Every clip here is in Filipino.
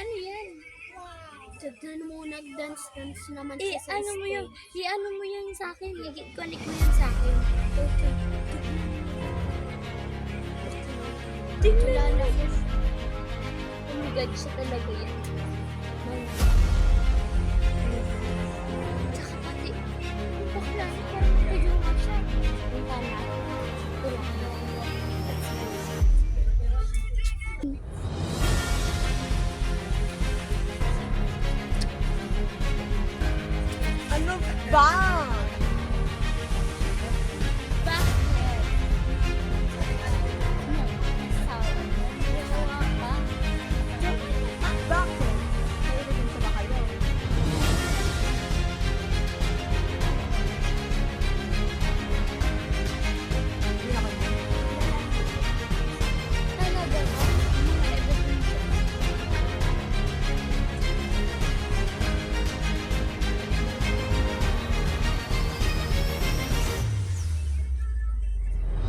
Ano yan? Tignan mo, nag-dance-dance naman Eh, siya sa ano mo yung, stage. i-ano mo yan sa akin. I-connect mo yan sa akin. Okay. Tingnan Wala mo. na yan. Oh my God, siya talaga yan. Tsaka pati, yung bakla, parang nagayunga siya. Punta na. Ano ba? Bakit? Nagsasawa mo? Nagawa ka? Bakit? Nailigin ko ba kayo? Hindi naman yun. Talaga ba? Mga ebidensya.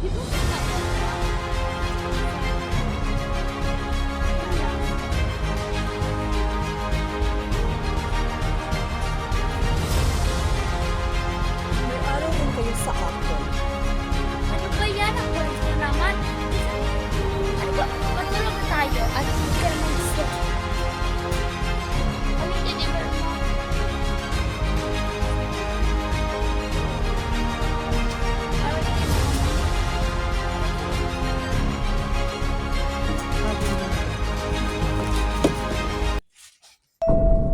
Di ba May araw din kayo sa ako. ano ba yan? Ang kwento naman. Ano ba? Matulog na tayo at hindi ka naman gusto. Ano yung deliver mo? Ano yung deliver mo?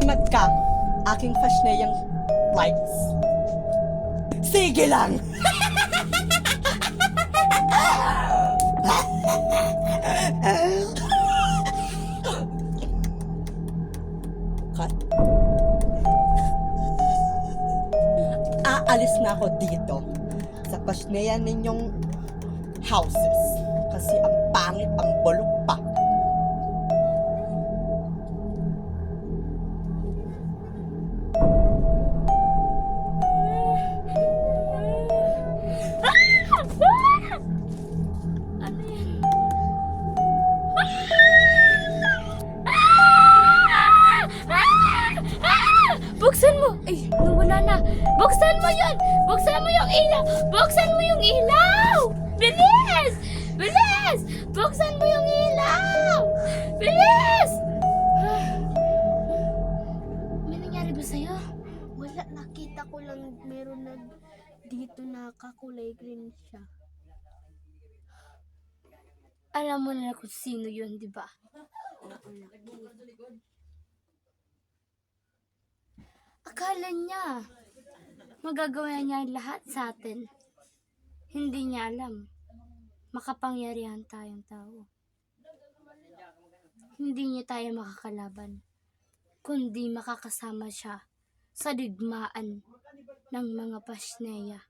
Mat ka, aking fashneyang lights. Sige lang! Cut. Aalis na ako dito sa pasneyan ninyong houses kasi ang pangit, ang bulok pa. Ano yan? Buksan mo! Ay, nawala na. Buksan mo yun! Buksan mo yung ilaw! Buksan mo yung ilaw! Bilis! Bilis! Buksan mo yung ilaw! Bilis! May nangyari ba sa'yo? Wala, nakita ko lang meron dito na kakulay green siya. Alam mo na kung sino yun, di ba? Akala niya magagawa niya ang lahat sa atin. Hindi niya alam. Makapangyarihan tayong tao. Hindi niya tayo makakalaban. Kundi makakasama siya sa digmaan ng mga pasneya.